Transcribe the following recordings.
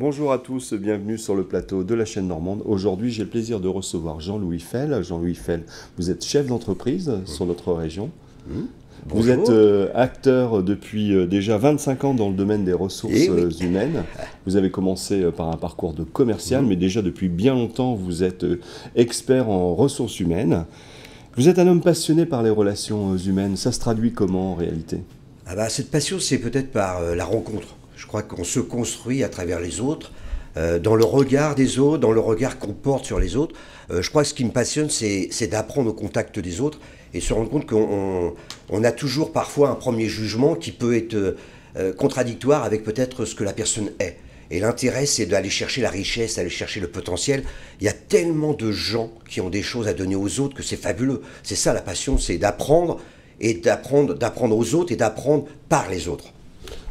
Bonjour à tous, bienvenue sur le plateau de la chaîne Normande. Aujourd'hui, j'ai le plaisir de recevoir Jean-Louis Fell. Jean-Louis Fell, vous êtes chef d'entreprise sur notre région. Vous êtes acteur depuis déjà 25 ans dans le domaine des ressources humaines. Vous avez commencé par un parcours de commercial, mais déjà depuis bien longtemps, vous êtes expert en ressources humaines. Vous êtes un homme passionné par les relations humaines. Ça se traduit comment en réalité ? Cette passion, c'est peut-être par la rencontre. Je crois qu'on se construit à travers les autres, dans le regard des autres, dans le regard qu'on porte sur les autres. Je crois que ce qui me passionne, c'est d'apprendre au contact des autres et se rendre compte qu'on a toujours parfois un premier jugement qui peut être contradictoire avec peut-être ce que la personne est. Et l'intérêt, c'est d'aller chercher la richesse, d'aller chercher le potentiel. Il y a tellement de gens qui ont des choses à donner aux autres que c'est fabuleux. C'est ça la passion, c'est d'apprendre et d'apprendre aux autres et d'apprendre par les autres.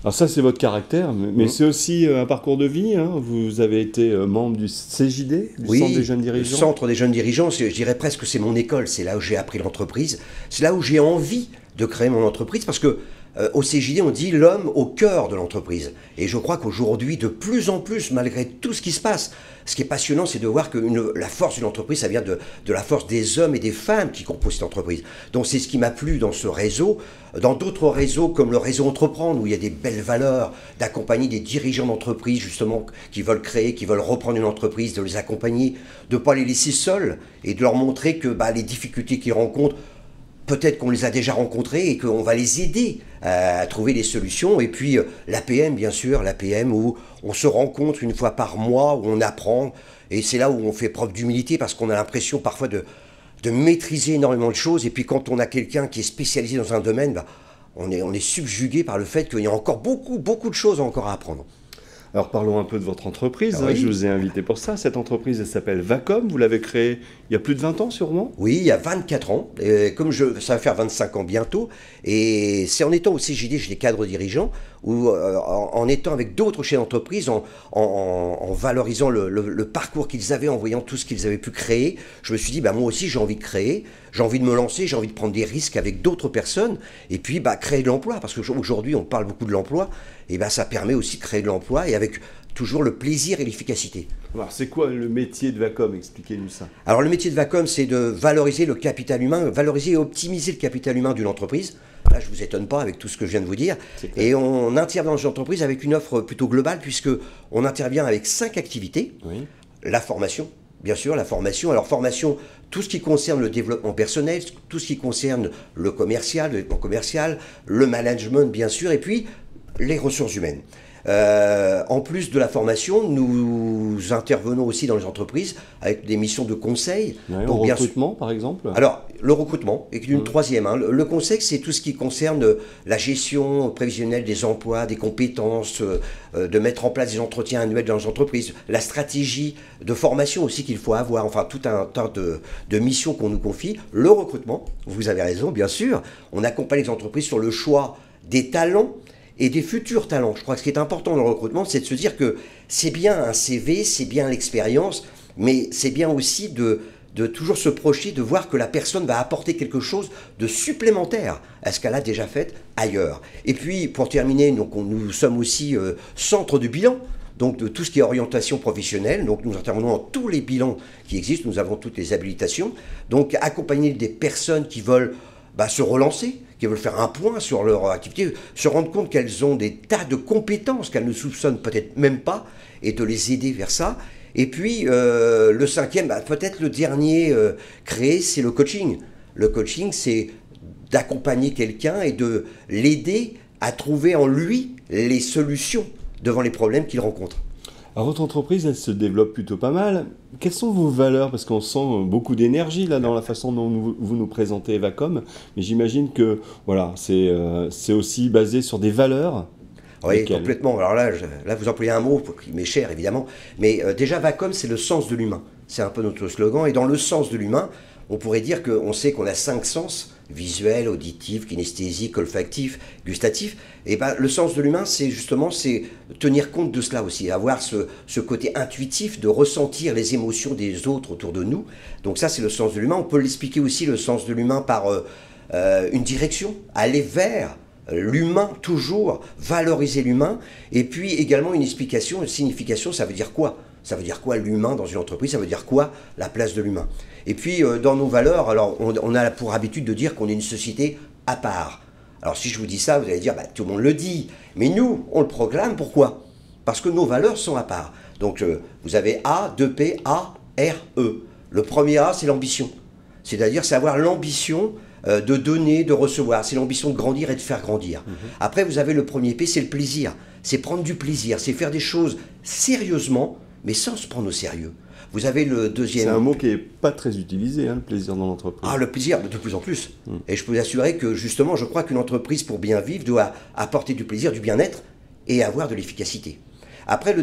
Alors ça, c'est votre caractère, mais c'est aussi un parcours de vie. Hein. Vous avez été membre du CJD, du Centre des Jeunes Dirigeants. Le Centre des Jeunes Dirigeants, je dirais presque que c'est mon école. C'est là où j'ai appris l'entreprise. C'est là où j'ai envie de créer mon entreprise parce que au CJD, on dit l'homme au cœur de l'entreprise. Et je crois qu'aujourd'hui, de plus en plus, malgré tout ce qui se passe, ce qui est passionnant, c'est de voir que la force d'une entreprise, ça vient de la force des hommes et des femmes qui composent cette entreprise. Donc c'est ce qui m'a plu dans ce réseau. Dans d'autres réseaux, comme le réseau Entreprendre, où il y a des belles valeurs, d'accompagner des dirigeants d'entreprise, justement, qui veulent créer, qui veulent reprendre une entreprise, de les accompagner, de ne pas les laisser seuls, et de leur montrer que les difficultés qu'ils rencontrent, peut-être qu'on les a déjà rencontrés et qu'on va les aider à trouver des solutions. Et puis l'APM, bien sûr, l'APM où on se rencontre une fois par mois, où on apprend. Et c'est là où on fait preuve d'humilité parce qu'on a l'impression parfois de maîtriser énormément de choses. Et puis quand on a quelqu'un qui est spécialisé dans un domaine, on est subjugué par le fait qu'il y a encore beaucoup de choses encore à apprendre. Alors parlons un peu de votre entreprise, oui. Je vous ai invité pour ça. Cette entreprise, elle s'appelle Vacom, vous l'avez créée il y a plus de 20 ans sûrement ? Oui, il y a 24 ans, ça va faire 25 ans bientôt, et c'est en étant au CJD, chez les cadres dirigeants, ou en étant avec d'autres chefs d'entreprise, en valorisant le parcours qu'ils avaient, en voyant tout ce qu'ils avaient pu créer, je me suis dit, moi aussi j'ai envie de créer, j'ai envie de me lancer, j'ai envie de prendre des risques avec d'autres personnes, et puis créer de l'emploi, parce qu'aujourd'hui on parle beaucoup de l'emploi, et ça permet aussi de créer de l'emploi, et avec toujours le plaisir et l'efficacité. Alors c'est quoi le métier de Vacom? Expliquez-nous ça. Alors le métier de Vacom, c'est de valoriser le capital humain, valoriser et optimiser le capital humain d'une entreprise. Là, je ne vous étonne pas avec tout ce que je viens de vous dire. Et on intervient dans une entreprise avec une offre plutôt globale, puisqu'on intervient avec 5 activités. Oui. La formation, bien sûr, la formation. Alors formation, tout ce qui concerne le développement personnel, tout ce qui concerne le développement commercial, le management, bien sûr, et puis les ressources humaines. En plus de la formation, nous intervenons aussi dans les entreprises avec des missions de conseil. Ouais, donc recrutement, par exemple. Alors, le recrutement est une troisième. Le conseil, c'est tout ce qui concerne la gestion prévisionnelle des emplois, des compétences, de mettre en place des entretiens annuels dans les entreprises, la stratégie de formation aussi qu'il faut avoir, enfin tout un tas de missions qu'on nous confie. Le recrutement, vous avez raison, bien sûr, on accompagne les entreprises sur le choix des talents et des futurs talents. Je crois que ce qui est important dans le recrutement, c'est de se dire que c'est bien un CV, c'est bien l'expérience, mais c'est bien aussi de toujours se projeter, de voir que la personne va apporter quelque chose de supplémentaire à ce qu'elle a déjà fait ailleurs. Et puis, pour terminer, nous sommes aussi centre de bilan, donc de tout ce qui est orientation professionnelle. Donc nous intervenons dans tous les bilans qui existent, nous avons toutes les habilitations. Donc accompagner des personnes qui veulent se relancer, qui veulent faire un point sur leur activité, se rendre compte qu'elles ont des tas de compétences qu'elles ne soupçonnent peut-être même pas, et de les aider vers ça. Et puis, le cinquième, peut-être le dernier créé, c'est le coaching. Le coaching, c'est d'accompagner quelqu'un et de l'aider à trouver en lui les solutions devant les problèmes qu'il rencontre. Alors votre entreprise, elle se développe plutôt pas mal. Quelles sont vos valeurs? Parce qu'on sent beaucoup d'énergie là dans la façon dont vous nous présentez Vacom, mais j'imagine que voilà, c'est aussi basé sur des valeurs. Oui, complètement. Alors là, vous employez un mot qui m'est cher, évidemment. Mais déjà, Vacom, c'est le sens de l'humain. C'est un peu notre slogan. Et dans le sens de l'humain, on pourrait dire qu'on sait qu'on a 5 sens, visuel, auditif, kinesthésique, olfactif, gustatif. Et le sens de l'humain, c'est tenir compte de cela aussi, avoir ce côté intuitif de ressentir les émotions des autres autour de nous. Donc ça, c'est le sens de l'humain. On peut l'expliquer aussi, le sens de l'humain, par une direction, aller vers l'humain toujours, valoriser l'humain, et puis également une explication, une signification, ça veut dire quoi? Ça veut dire quoi l'humain dans une entreprise? Ça veut dire quoi la place de l'humain? Et puis dans nos valeurs, alors on a pour habitude de dire qu'on est une société à part. Alors si je vous dis ça, vous allez dire, bah, tout le monde le dit, mais nous, on le proclame, pourquoi? Parce que nos valeurs sont à part. Donc vous avez A, 2P, A, R, E. Le premier A, c'est l'ambition. C'est-à-dire, c'est avoir l'ambition de donner, de recevoir. C'est l'ambition de grandir et de faire grandir. Après, vous avez le premier P, c'est le plaisir. C'est prendre du plaisir, c'est faire des choses sérieusement, mais sans se prendre au sérieux. Vous avez le deuxième... C'est un mot qui n'est pas très utilisé, hein, le plaisir dans l'entreprise. Ah, le plaisir, de plus en plus. Et je peux vous assurer que, justement, je crois qu'une entreprise, pour bien vivre, doit apporter du plaisir, du bien-être et avoir de l'efficacité. Après, le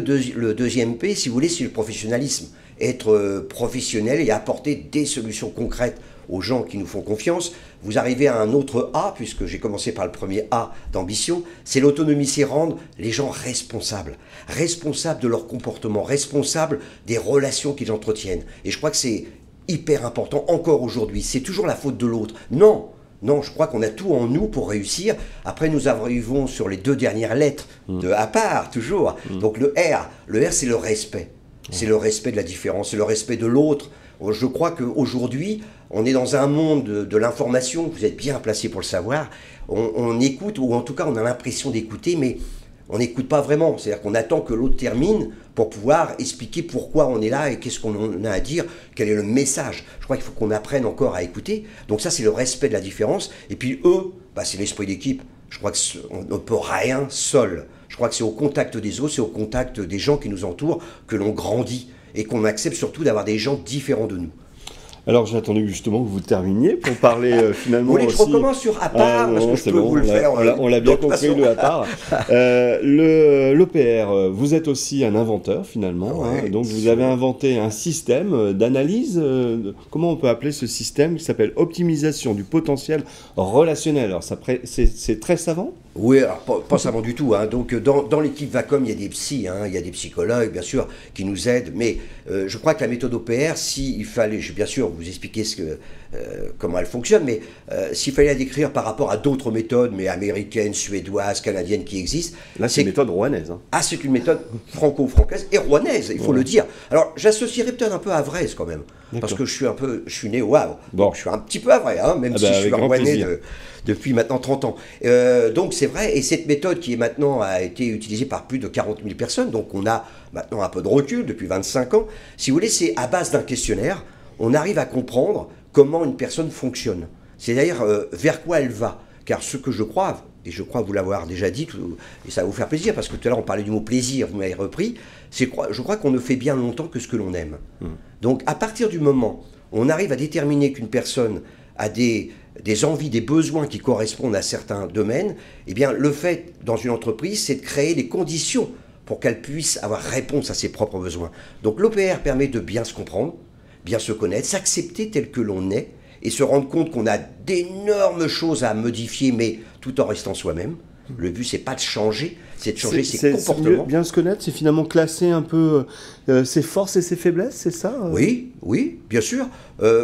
deuxième P, si vous voulez, c'est le professionnalisme. Être professionnel et apporter des solutions concrètes aux gens qui nous font confiance. Vous arrivez à un autre A, puisque j'ai commencé par le premier A d'ambition, c'est l'autonomie, c'est rendre les gens responsables. Responsables de leur comportement, responsables des relations qu'ils entretiennent. Et je crois que c'est hyper important encore aujourd'hui. C'est toujours la faute de l'autre. Non, non, je crois qu'on a tout en nous pour réussir. Après, nous arrivons sur les deux dernières lettres de à part, toujours. Donc le R, c'est le respect. C'est le respect de la différence, c'est le respect de l'autre. Je crois qu'aujourd'hui, on est dans un monde de l'information, vous êtes bien placé pour le savoir. On écoute, ou en tout cas on a l'impression d'écouter, mais on n'écoute pas vraiment. C'est-à-dire qu'on attend que l'autre termine pour pouvoir expliquer pourquoi on est là et qu'est-ce qu'on a à dire, quel est le message. Je crois qu'il faut qu'on apprenne encore à écouter. Donc ça, c'est le respect de la différence. Et puis eux, bah, c'est l'esprit d'équipe. Je crois qu'on ne peut rien seul. Je crois que c'est au contact des autres, c'est au contact des gens qui nous entourent que l'on grandit et qu'on accepte surtout d'avoir des gens différents de nous. Alors j'ai attendu justement que vous terminiez pour parler finalement. Vous voulez que je recommence sur à part parce que je peux vous le faire. On l'a bien compris, le à part. L'OPR, vous êtes aussi un inventeur finalement. Ouais, donc vous avez inventé un système d'analyse. Comment on peut appeler ce système qui s'appelle optimisation du potentiel relationnel. Alors c'est très savant. Oui, alors pas savant du tout. Hein. Donc dans l'équipe Vacom, il y a des psys, hein, il y a des psychologues, bien sûr, qui nous aident. Mais je crois que la méthode OPR, s'il fallait, bien sûr, vous expliquer comment elle fonctionne, mais s'il fallait la décrire par rapport à d'autres méthodes, mais américaines, suédoises, canadiennes qui existent... Là, c'est une méthode rouennaise. Hein. Ah, c'est une méthode franco-francaise et rouennaise, il faut le dire. Alors, j'associerais peut-être un peu à Vraise quand même, parce que je suis né au Havre, donc je suis un petit peu à Vraise, hein, même si je suis rouennais depuis maintenant 30 ans. Donc c'est vrai, et cette méthode qui est maintenant a été utilisée par plus de 40 000 personnes, donc on a maintenant un peu de recul depuis 25 ans. Si vous voulez, c'est à base d'un questionnaire, on arrive à comprendre comment une personne fonctionne. C'est-à-dire vers quoi elle va. Car ce que je crois, et je crois vous l'avoir déjà dit, et ça va vous faire plaisir, parce que tout à l'heure on parlait du mot plaisir, vous m'avez repris, je crois qu'on ne fait bien longtemps que ce que l'on aime. Donc à partir du moment où on arrive à déterminer qu'une personne a des envies, des besoins qui correspondent à certains domaines, eh bien le fait dans une entreprise, c'est de créer les conditions pour qu'elle puisse avoir réponse à ses propres besoins. Donc l'OPR permet de bien se comprendre, bien se connaître, s'accepter tel que l'on est, et se rendre compte qu'on a d'énormes choses à modifier, mais tout en restant soi-même. Le but, c'est pas de changer, c'est de changer ses comportements. Bien se connaître, c'est finalement classer un peu ses forces et ses faiblesses, c'est ça Oui, bien sûr.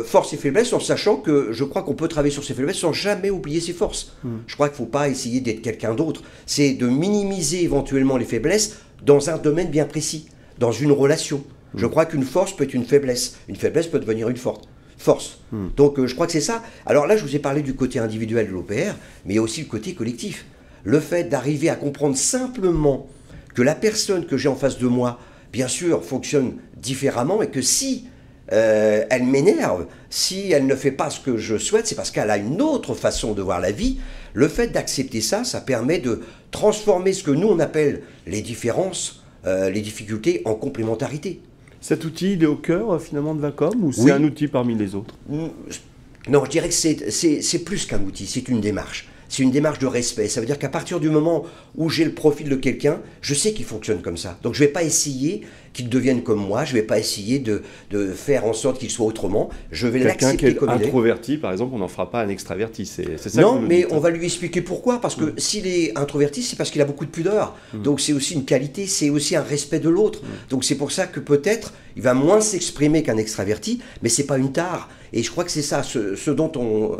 Forces et faiblesses, en sachant que je crois qu'on peut travailler sur ses faiblesses sans jamais oublier ses forces. Je crois qu'il ne faut pas essayer d'être quelqu'un d'autre. C'est de minimiser éventuellement les faiblesses dans un domaine bien précis, dans une relation. Je crois qu'une force peut être une faiblesse. Une faiblesse peut devenir une force. Donc je crois que c'est ça. Alors là, je vous ai parlé du côté individuel de l'OPR, mais il y a aussi le côté collectif. Le fait d'arriver à comprendre simplement que la personne que j'ai en face de moi, bien sûr, fonctionne différemment et que si elle m'énerve, si elle ne fait pas ce que je souhaite, c'est parce qu'elle a une autre façon de voir la vie. Le fait d'accepter ça, ça permet de transformer ce que nous on appelle les différences, les difficultés en complémentarité. Cet outil, il est au cœur finalement de Vacom ou c'est un outil parmi les autres? Non, je dirais que c'est plus qu'un outil, c'est une démarche. C'est une démarche de respect. Ça veut dire qu'à partir du moment où j'ai le profil de quelqu'un, je sais qu'il fonctionne comme ça. Donc je ne vais pas essayer qu'il devienne comme moi, je ne vais pas essayer de faire en sorte qu'il soit autrement. Je vais l'accepter comme il est. Quelqu'un qui est introverti, par exemple, on n'en fera pas un extraverti. C'est ça. Non, mais on va lui expliquer pourquoi. Parce que s'il est introverti, c'est parce qu'il a beaucoup de pudeur. Donc c'est aussi une qualité, c'est aussi un respect de l'autre. Donc c'est pour ça que peut-être il va moins s'exprimer qu'un extraverti, mais c'est pas une tare. Et je crois que c'est ça, ce dont ont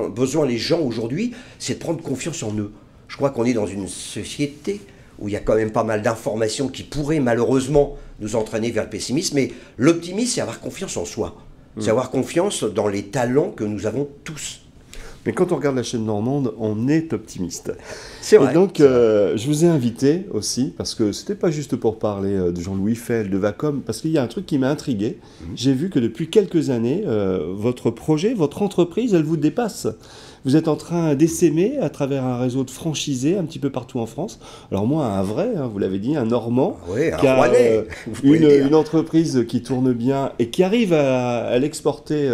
besoin les gens aujourd'hui, c'est de prendre confiance en eux. Je crois qu'on est dans une société où il y a quand même pas mal d'informations qui pourraient malheureusement nous entraîner vers le pessimisme, mais l'optimisme, c'est avoir confiance en soi. C'est avoir confiance dans les talents que nous avons tous. Mais quand on regarde la chaîne normande, on est optimiste. C'est vrai. Et donc, je vous ai invité aussi, parce que c'était pas juste pour parler de Jean-Louis Fell, de Vacom, parce qu'il y a un truc qui m'a intrigué. J'ai vu que depuis quelques années, votre projet, votre entreprise, elle vous dépasse. Vous êtes en train d'essaimer à travers un réseau de franchisés un petit peu partout en France. Alors moi, un vrai, hein, vous l'avez dit, un Normand, Oui, un qui a Rouennais, vous pouvez le dire. une entreprise qui tourne bien et qui arrive à l'exporter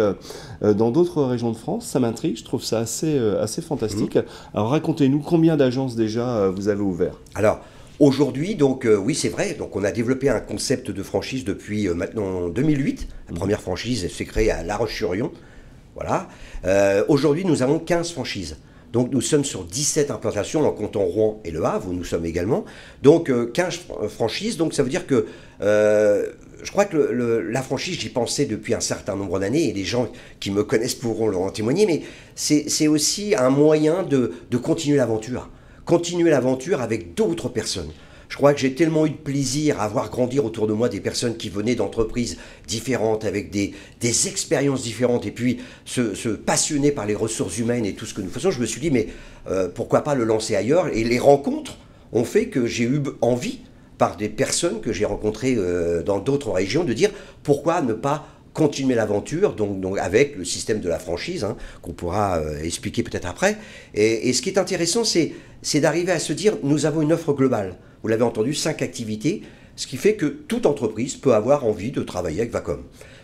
dans d'autres régions de France. Ça m'intrigue, je trouve ça assez fantastique. Alors racontez-nous combien d'agences déjà vous avez ouvert. Alors, aujourd'hui, donc oui, c'est vrai. Donc, on a développé un concept de franchise depuis maintenant 2008. La première franchise s'est créée à La Roche-sur-Yon. Voilà. Aujourd'hui, nous avons 15 franchises. Donc, nous sommes sur 17 implantations en comptant Rouen et Le Havre, où nous sommes également. Donc, 15 franchises. Donc, ça veut dire que je crois que la franchise, j'y pensais depuis un certain nombre d'années, et les gens qui me connaissent pourront en témoigner, mais c'est aussi un moyen de continuer l'aventure. Continuer l'aventure avec d'autres personnes. Je crois que j'ai tellement eu de plaisir à voir grandir autour de moi des personnes qui venaient d'entreprises différentes, avec des expériences différentes, et puis se passionner par les ressources humaines et tout ce que nous faisons. Je me suis dit, mais pourquoi pas le lancer ailleurs? Et les rencontres ont fait que j'ai eu envie, par des personnes que j'ai rencontrées dans d'autres régions, de dire pourquoi ne pas continuer l'aventure, donc avec le système de la franchise, hein, qu'on pourra expliquer peut-être après. Et ce qui est intéressant, c'est d'arriver à se dire, nous avons une offre globale. Vous l'avez entendu, 5 activités, ce qui fait que toute entreprise peut avoir envie de travailler avec Vacom.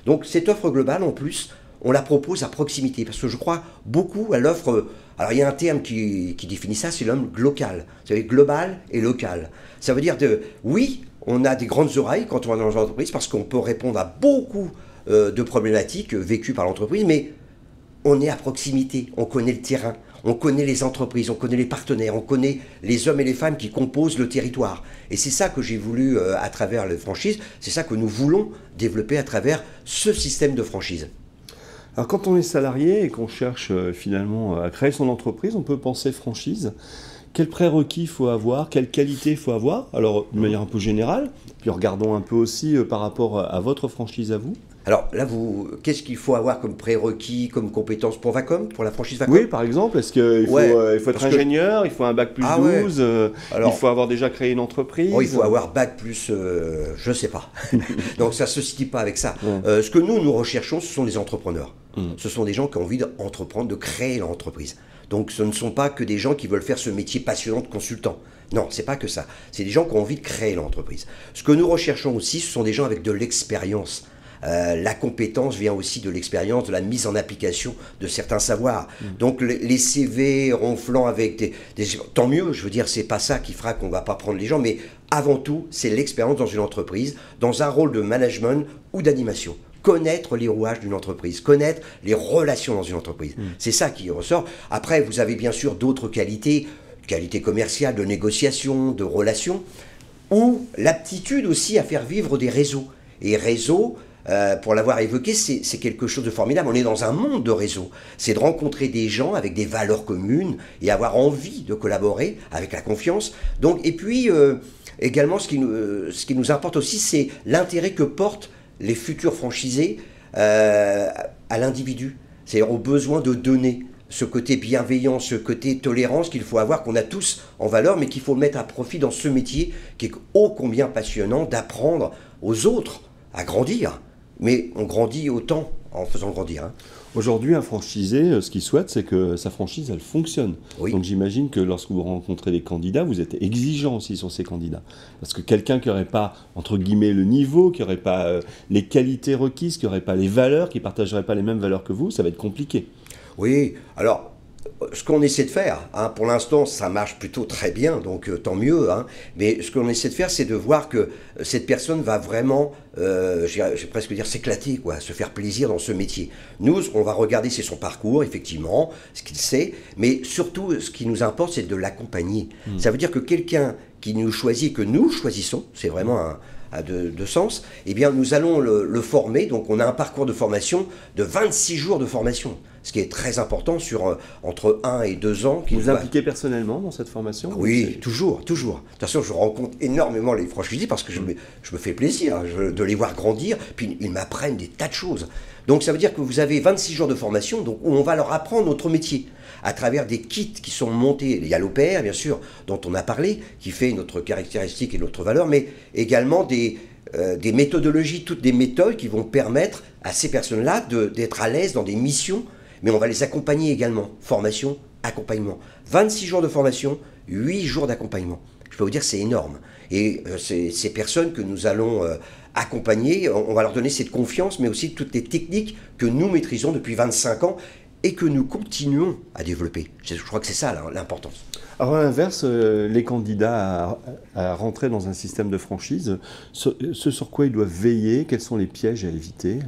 Donc cette offre globale, en plus, on la propose à proximité, parce que je crois beaucoup à l'offre. Alors il y a un terme qui définit ça, c'est l'homme local. Vous savez, global et local. Ça veut dire oui, on a des grandes oreilles quand on est dans une entreprise, parce qu'on peut répondre à beaucoup de problématiques vécues par l'entreprise, mais on est à proximité, on connaît le terrain, on connaît les entreprises, on connaît les partenaires, on connaît les hommes et les femmes qui composent le territoire. Et c'est ça que j'ai voulu à travers les franchises, c'est ça que nous voulons développer à travers ce système de franchise. Alors quand on est salarié et qu'on cherche finalement à créer son entreprise, on peut penser franchise. Quels prérequis il faut avoir, quelles qualités il faut avoir? Alors de manière un peu générale, puis regardons un peu aussi par rapport à votre franchise à vous. Alors là, qu'est-ce qu'il faut avoir comme prérequis, comme compétences pour Vacom, pour la franchise Vacom? Oui, par exemple, est-ce qu'il faut, il faut être ingénieur, il faut un bac plus 12, Alors, il faut avoir déjà créé une entreprise? Il faut avoir bac plus, je ne sais pas. Donc ça ne se situe pas avec ça. Ce que nous recherchons, ce sont des entrepreneurs. Ce sont des gens qui ont envie d'entreprendre, de créer leur entreprise. Donc ce ne sont pas que des gens qui veulent faire ce métier passionnant de consultant. Non, c'est pas que ça. C'est des gens qui ont envie de créer leur entreprise. Ce que nous recherchons aussi, ce sont des gens avec de l'expérience. La compétence vient aussi de l'expérience, de la mise en application de certains savoirs. Donc les CV ronflants avec tant mieux, je veux dire, c'est pas ça qui fera qu'on va pas prendre les gens, mais avant tout, c'est l'expérience dans une entreprise, dans un rôle de management ou d'animation. Connaître les rouages d'une entreprise, connaître les relations dans une entreprise. C'est ça qui ressort. Après, vous avez bien sûr d'autres qualités commerciales, de négociation, de relations, ou l'aptitude aussi à faire vivre des réseaux. Et réseaux, pour l'avoir évoqué, c'est quelque chose de formidable. On est dans un monde de réseaux. C'est de rencontrer des gens avec des valeurs communes et avoir envie de collaborer avec la confiance. Donc, et puis, également, ce qui nous importe aussi, c'est l'intérêt que portent les futurs franchisés à l'individu. C'est-à-dire au besoin de donner. Ce côté bienveillant, ce côté tolérance qu'il faut avoir, qu'on a tous en valeur, mais qu'il faut mettre à profit dans ce métier qui est ô combien passionnant, d'apprendre aux autres à grandir. Mais on grandit autant en faisant grandir. Hein. Aujourd'hui, un franchisé, ce qu'il souhaite, c'est que sa franchise, elle fonctionne. Oui. Donc j'imagine que lorsque vous rencontrez des candidats, vous êtes exigeant aussi sur ces candidats. Parce que quelqu'un qui n'aurait pas, entre guillemets, le niveau, qui n'aurait pas les qualités requises, qui n'aurait pas les valeurs, qui ne partagerait pas les mêmes valeurs que vous, ça va être compliqué. Oui, alors, ce qu'on essaie de faire, hein, pour l'instant, ça marche plutôt très bien, donc tant mieux. Hein, mais ce qu'on essaie de faire, c'est de voir que cette personne va vraiment, je vais presque dire, s'éclater, quoi, se faire plaisir dans ce métier. Nous, ce qu'on va regarder, c'est son parcours, effectivement, ce qu'il sait, mais surtout, ce qui nous importe, c'est de l'accompagner. Ça veut dire que quelqu'un qui nous choisit, que nous choisissons, c'est vraiment de sens, eh bien, nous allons le former. Donc, on a un parcours de formation de 26 jours de formation. ce qui est très important sur entre 1 et 2 ans. Vous vous impliquez personnellement dans cette formation? Oui, toujours, toujours. De toute façon, je rencontre énormément les franchisés parce que je me fais plaisir de les voir grandir, puis ils m'apprennent des tas de choses. Donc ça veut dire que vous avez 26 jours de formation donc, où on va leur apprendre notre métier à travers des kits qui sont montés. Il y a l'OPR, bien sûr, dont on a parlé, qui fait notre caractéristique et notre valeur, mais également des méthodologies, toutes des méthodes qui vont permettre à ces personnes-là d'être à l'aise dans des missions, mais on va les accompagner également. Formation, accompagnement. 26 jours de formation, 8 jours d'accompagnement. Je peux vous dire, c'est énorme. Et ces personnes que nous allons accompagner, on va leur donner cette confiance, mais aussi toutes les techniques que nous maîtrisons depuis 25 ans et que nous continuons à développer. Je crois que c'est ça l'importance. Alors à l'inverse, les candidats à rentrer dans un système de franchise, ce sur quoi ils doivent veiller, quels sont les pièges à éviter?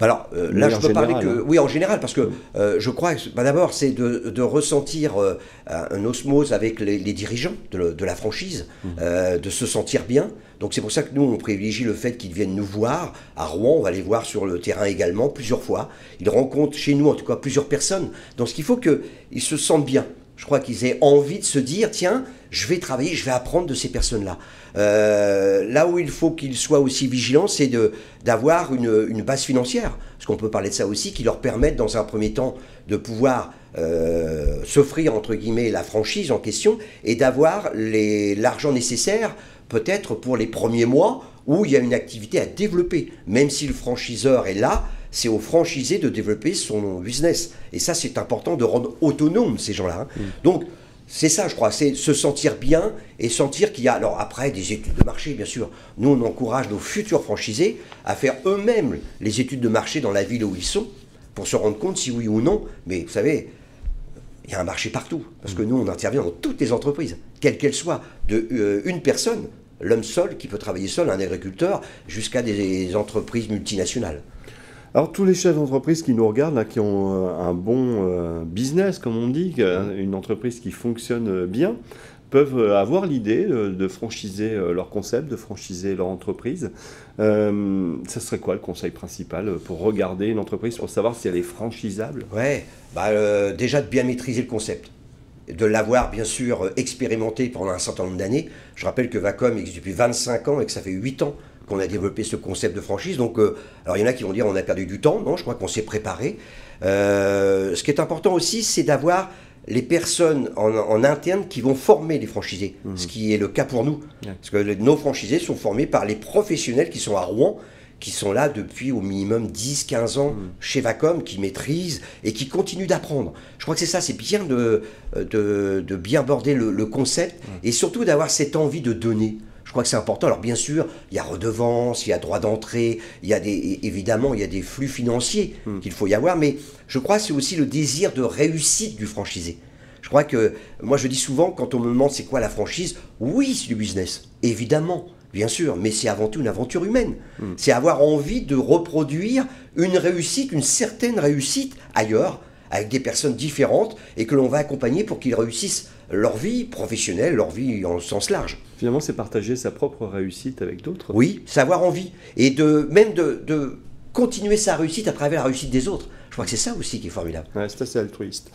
Alors là, je peux parler que... Oui, en général, parce que je crois que d'abord, c'est de ressentir un osmose avec les dirigeants de la franchise, de se sentir bien. Donc c'est pour ça que nous, on privilégie le fait qu'ils viennent nous voir. À Rouen, on va les voir sur le terrain également, plusieurs fois. Ils rencontrent chez nous, en tout cas, plusieurs personnes. Donc ce qu'il faut qu'ils se sentent bien. Je crois qu'ils aient envie de se dire, tiens, je vais travailler, je vais apprendre de ces personnes-là. Là où il faut qu'ils soient aussi vigilants, c'est d'avoir une base financière. Parce qu'on peut parler de ça aussi, qui leur permettent dans un premier temps de pouvoir s'offrir, entre guillemets, la franchise en question et d'avoir l'argent nécessaire, peut-être pour les premiers mois, où il y a une activité à développer. Même si le franchiseur est là, c'est au franchisé de développer son business. Et ça, c'est important de rendre autonome ces gens-là. Donc, c'est ça, je crois, c'est se sentir bien et sentir qu'il y a, alors après, des études de marché, bien sûr. Nous, on encourage nos futurs franchisés à faire eux-mêmes les études de marché dans la ville où ils sont, pour se rendre compte si oui ou non. Mais vous savez, il y a un marché partout, parce que nous, on intervient dans toutes les entreprises, quelles qu'elles soient, une personne, l'homme seul qui peut travailler seul, un agriculteur, jusqu'à des entreprises multinationales. Alors tous les chefs d'entreprise qui nous regardent, là, qui ont un bon business, comme on dit, une entreprise qui fonctionne bien, peuvent avoir l'idée de franchiser leur concept, de franchiser leur entreprise. Ça serait quoi le conseil principal pour regarder une entreprise, pour savoir si elle est franchisable? Ouais, déjà de bien maîtriser le concept. De l'avoir bien sûr expérimenté pendant un certain nombre d'années. Je rappelle que Vacom existe depuis 25 ans et que ça fait 8 ans qu'on a développé ce concept de franchise. Donc, alors il y en a qui vont dire on a perdu du temps. Non, je crois qu'on s'est préparé. Ce qui est important aussi, c'est d'avoir les personnes en interne qui vont former les franchisés, ce qui est le cas pour nous. Parce que nos franchisés sont formés par les professionnels qui sont à Rouen, qui sont là depuis au minimum 10-15 ans chez Vacom, qui maîtrisent et qui continuent d'apprendre. Je crois que c'est ça, c'est bien de bien aborder le concept et surtout d'avoir cette envie de donner. Je crois que c'est important. Alors bien sûr, il y a redevance, il y a droit d'entrée, évidemment, il y a des flux financiers qu'il faut y avoir, mais je crois que c'est aussi le désir de réussite du franchisé. Je crois que, moi je dis souvent, quand on me demande c'est quoi la franchise, oui, c'est du business, évidemment. Bien sûr, mais c'est avant tout une aventure humaine. C'est avoir envie de reproduire une réussite, une certaine réussite ailleurs, avec des personnes différentes, et que l'on va accompagner pour qu'ils réussissent leur vie professionnelle, leur vie en sens large. Finalement, c'est partager sa propre réussite avec d'autres. Oui, c'est avoir envie. Et même de continuer sa réussite à travers la réussite des autres. Je crois que c'est ça aussi qui est formidable. Ouais, c'est assez altruiste.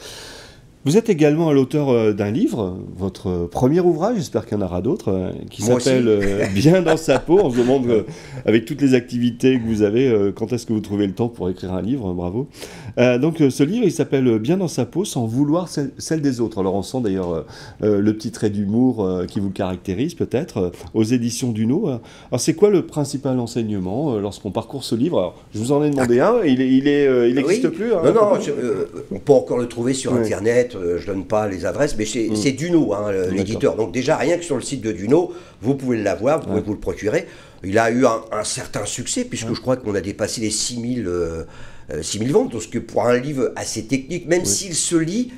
Vous êtes également l'auteur d'un livre, votre premier ouvrage, j'espère qu'il y en aura d'autres, qui s'appelle Bien dans sa peau. On se demande, avec toutes les activités que vous avez, quand est-ce que vous trouvez le temps pour écrire un livre, bravo. Donc ce livre, il s'appelle Bien dans sa peau, sans vouloir celle des autres. Alors on sent d'ailleurs le petit trait d'humour qui vous caractérise peut-être, aux éditions Duno. Alors c'est quoi le principal enseignement lorsqu'on parcourt ce livre? Alors, je vous en ai demandé un, il n'existe plus. Hein, non, on peut encore le trouver sur Internet. Je ne donne pas les adresses, mais c'est Duno, l'éditeur. Donc déjà, rien que sur le site de Duno, vous pouvez l'avoir, vous pouvez vous le procurer. Il a eu un certain succès, puisque je crois qu'on a dépassé les 6000 ventes. Donc, pour un livre assez technique, même s'il se lit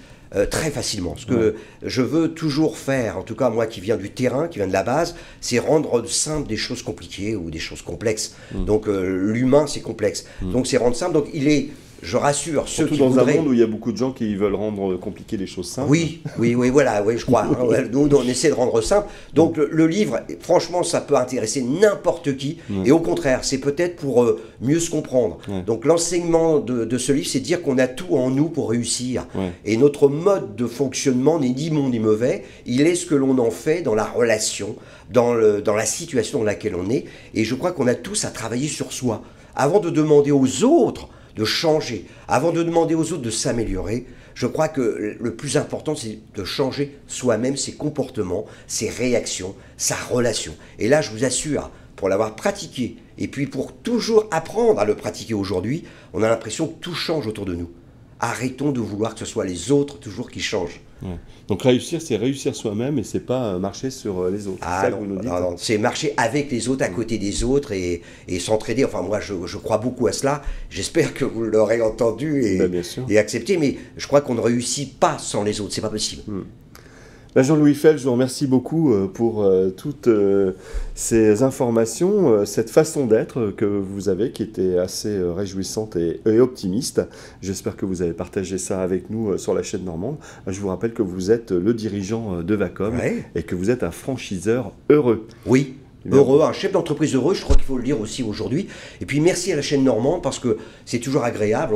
très facilement. Ce que je veux toujours faire, en tout cas moi qui viens du terrain, qui viens de la base, c'est rendre simple des choses compliquées ou des choses complexes. Donc l'humain, c'est complexe. Donc c'est rendre simple. Donc il est je rassure ceux Surtout qui dans voudraient... un monde où il y a beaucoup de gens qui veulent rendre compliquées les choses simples. Oui, voilà, oui, je crois. Nous, on essaie de rendre simple. Donc, le livre, franchement, ça peut intéresser n'importe qui. Et au contraire, c'est peut-être pour mieux se comprendre. Donc, l'enseignement de ce livre, c'est de dire qu'on a tout en nous pour réussir. Et notre mode de fonctionnement n'est ni bon ni mauvais. Il est ce que l'on en fait dans la relation, dans la situation dans laquelle on est. Et je crois qu'on a tous à travailler sur soi. Avant de demander aux autres de changer, avant de demander aux autres de s'améliorer, je crois que le plus important, c'est de changer soi-même, ses comportements, ses réactions, sa relation. Et là, je vous assure, pour l'avoir pratiqué, et puis pour toujours apprendre à le pratiquer aujourd'hui, on a l'impression que tout change autour de nous. Arrêtons de vouloir que ce soit les autres toujours qui changent. Donc réussir, c'est réussir soi-même et c'est pas marcher sur les autres. Ah non, non, c'est marcher avec les autres, à côté des autres et s'entraider. Enfin, moi, je crois beaucoup à cela. J'espère que vous l'aurez entendu et accepté, mais je crois qu'on ne réussit pas sans les autres. C'est pas possible. Jean-Louis Fell, je vous remercie beaucoup pour toutes ces informations, cette façon d'être que vous avez, qui était assez réjouissante et optimiste. J'espère que vous avez partagé ça avec nous sur la chaîne Normande. Je vous rappelle que vous êtes le dirigeant de Vacom et que vous êtes un franchiseur heureux. Oui. Heureux, un chef d'entreprise heureux, je crois qu'il faut le dire aussi aujourd'hui. Et puis merci à la chaîne Normande parce que c'est toujours agréable.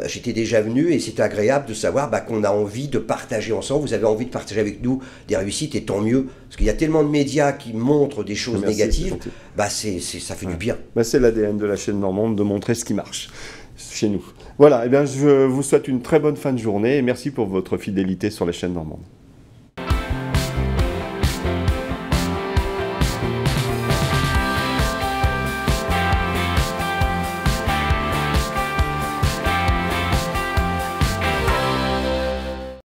J'étais déjà venu et c'est agréable de savoir qu'on a envie de partager ensemble. Vous avez envie de partager avec nous des réussites et tant mieux. Parce qu'il y a tellement de médias qui montrent des choses négatives. Ça fait du bien. C'est l'ADN de la chaîne Normande de montrer ce qui marche chez nous. Voilà, je vous souhaite une très bonne fin de journée et merci pour votre fidélité sur la chaîne Normande.